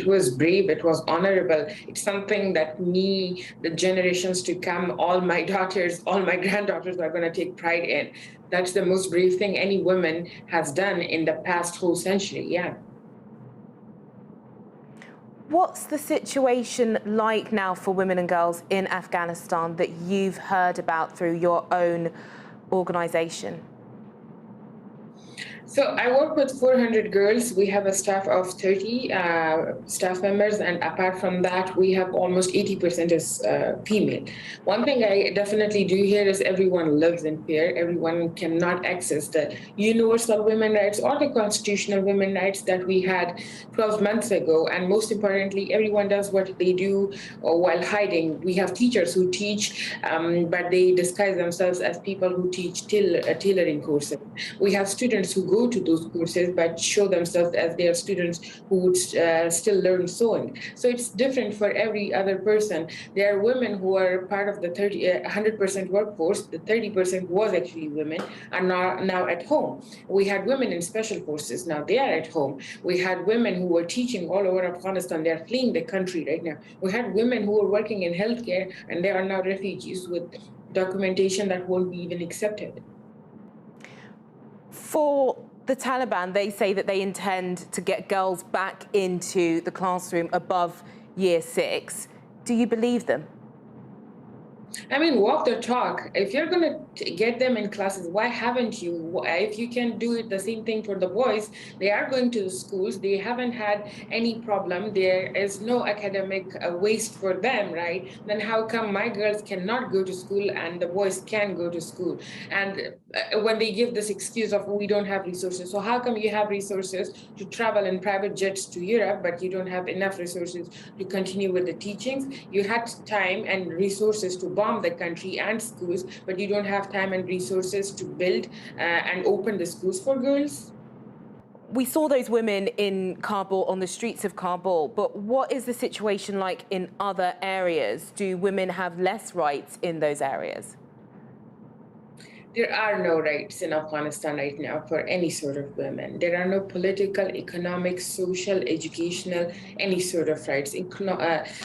It was brave, it was honorable. It's something that me, the generations to come, all my daughters, all my granddaughters are going to take pride in. That's the most brave thing any woman has done in the past whole century, yeah. What's the situation like now for women and girls in Afghanistan that you've heard about through your own organisation? So I work with 400 girls. We have a staff of 30 staff members, and apart from that, we have almost 80% is female. One thing I definitely do here is everyone lives in fear. Everyone cannot access the universal women rights or the constitutional women rights that we had 12 months ago. And most importantly, everyone does what they do while hiding. We have teachers who teach, but they disguise themselves as people who teach tailoring courses. We have students who go to those courses but show themselves as they are students who would still learn sewing. So it's different for every other person. There are women who are part of the 100% workforce. The 30% was actually women are now at home. We had women in special forces. Now they are at home. We had women who were teaching all over Afghanistan. They are fleeing the country right now. We had women who were working in healthcare, and they are now refugees with documentation that won't be even accepted. For the Taliban, they say that they intend to get girls back into the classroom above year 6. Do you believe them? I mean, walk the talk. If you're going to get them in classes, why haven't you? If you can do it the same thing for the boys, they are going to the schools. They haven't had any problem. There is no academic waste for them, right? Then how come my girls cannot go to school and the boys can go to school? And when they give this excuse of we don't have resources, so how come you have resources to travel in private jets to Europe, but you don't have enough resources to continue with the teachings? You had time and resources to bomb the country and schools, but you don't have time and resources to build and open the schools for girls? We saw those women in Kabul, on the streets of Kabul, but what is the situation like in other areas? Do women have less rights in those areas? There are no rights in Afghanistan right now for any sort of women. There are no political, economic, social, educational, any sort of rights.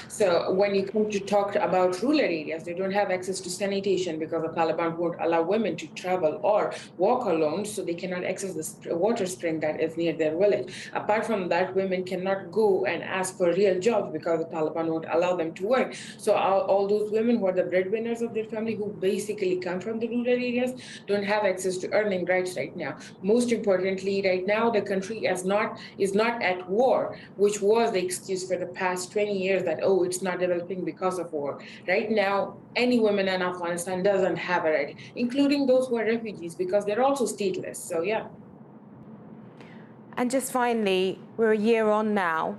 So when you come to talk about rural areas, they don't have access to sanitation because the Taliban won't allow women to travel or walk alone, so they cannot access the water spring that is near their village. Apart from that, women cannot go and ask for real jobs because the Taliban won't allow them to work. So all those women who are the breadwinners of their family, who basically come from the rural areas, don't have access to earning rights right now. Most importantly, right now, the country is not at war, which was the excuse for the past 20 years that, oh, it's not developing because of war. Right now, any woman in Afghanistan doesn't have a right, including those who are refugees, because they're also stateless. So, yeah. And just finally, we're a year on now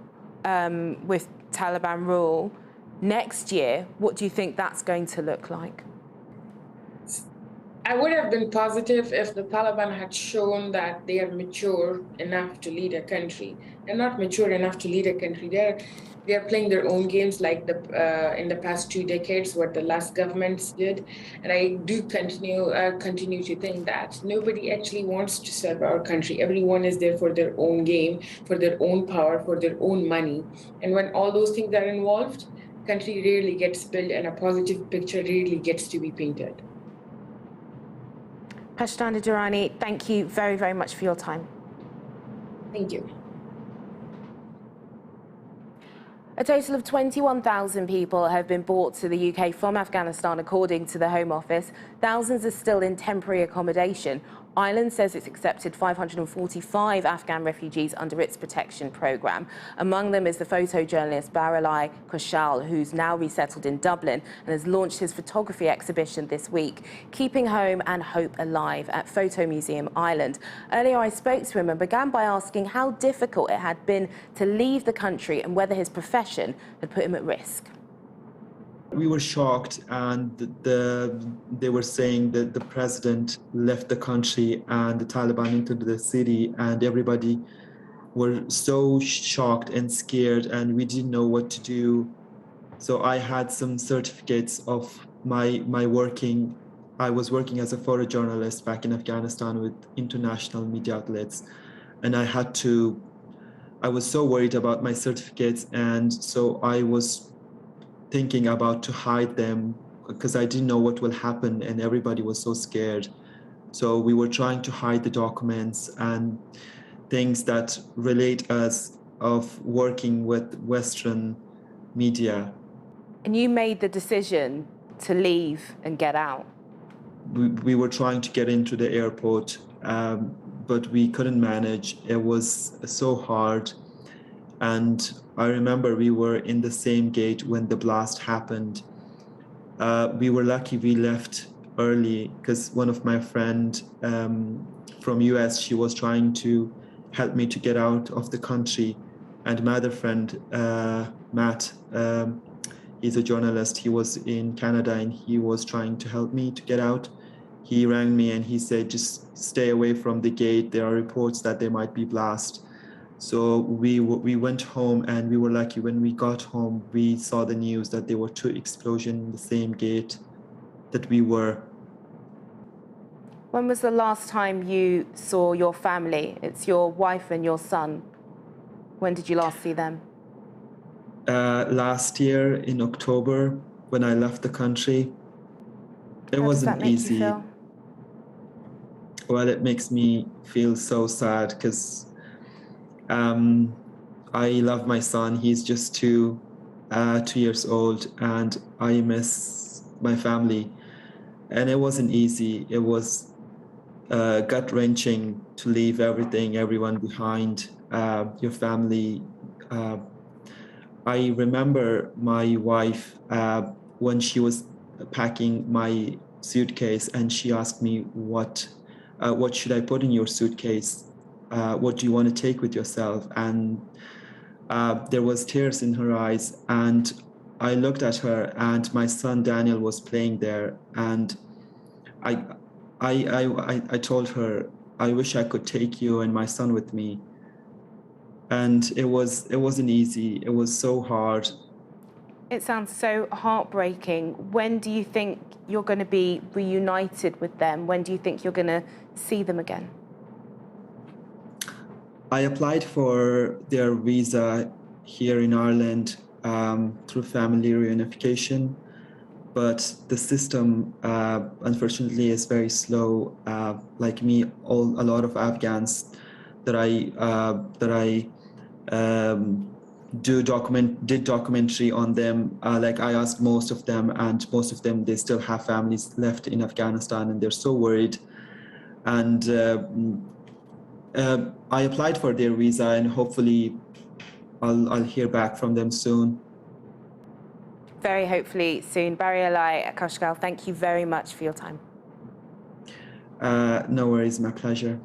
with Taliban rule. Next year, what do you think that's going to look like? I would have been positive if the Taliban had shown that they are mature enough to lead a country. They're not mature enough to lead a country. They're playing their own games like in the past 2 decades, what the last governments did. And I do continue to think that nobody actually wants to serve our country. Everyone is there for their own game, for their own power, for their own money. And when all those things are involved, country rarely gets built and a positive picture rarely gets to be painted. Pashtana Dorani, thank you very, very much for your time. Thank you. A total of 21,000 people have been brought to the UK from Afghanistan, according to the Home Office. Thousands are still in temporary accommodation. Ireland says it's accepted 545 Afghan refugees under its protection programme. Among them is the photojournalist Baralai Koshal, who's now resettled in Dublin and has launched his photography exhibition this week, Keeping Home and Hope Alive, at Photo Museum Ireland. Earlier I spoke to him and began by asking how difficult it had been to leave the country and whether his profession had put him at risk. We were shocked, and they were saying that the president left the country and the Taliban entered the city, and everybody were so shocked and scared, and we didn't know what to do. So I had some certificates of my working. I was working as a photojournalist back in Afghanistan with international media outlets, and I had to I was so worried about my certificates, and so I was thinking about to hide them because I didn't know what will happen, and everybody was so scared. So we were trying to hide the documents and things that relate us of working with Western media. And you made the decision to leave and get out. We were trying to get into the airport, but we couldn't manage. It was so hard. And I remember we were in the same gate when the blast happened. We were lucky we left early because one of my friend from US, she was trying to help me to get out of the country. And my other friend, Matt, he's a journalist. He was in Canada and he was trying to help me to get out. He rang me and he said, just stay away from the gate. There are reports that there might be blast. So we went home, and we were lucky when we got home, we saw the news that there were 2 explosions in the same gate that we were. When was the last time you saw your family? It's your wife and your son. When did you last see them? Last year in October, when I left the country. It How does wasn't that make easy. you feel? Well, it makes me feel so sad because I love my son. He's just 2 years old, and I miss my family. And it wasn't easy. It was gut-wrenching to leave everything, everyone behind, your family. I remember my wife when she was packing my suitcase, and she asked me, what should I put in your suitcase? What do you want to take with yourself? And there was tears in her eyes, and I looked at her, and my son Daniel was playing there, and I told her, I wish I could take you and my son with me. And it wasn't easy. It was so hard. It sounds so heartbreaking. When do you think you're going to be reunited with them? When do you think you're going to see them again? I applied for their visa here in Ireland through family reunification, but the system, unfortunately, is very slow. Like me, a lot of Afghans that I did documentary on them. Like I asked most of them, and most of them, they still have families left in Afghanistan, and they're so worried. And I applied for their visa, and hopefully I'll hear back from them soon. Very hopefully soon. Barialai Akashgal, thank you very much for your time. No worries, my pleasure.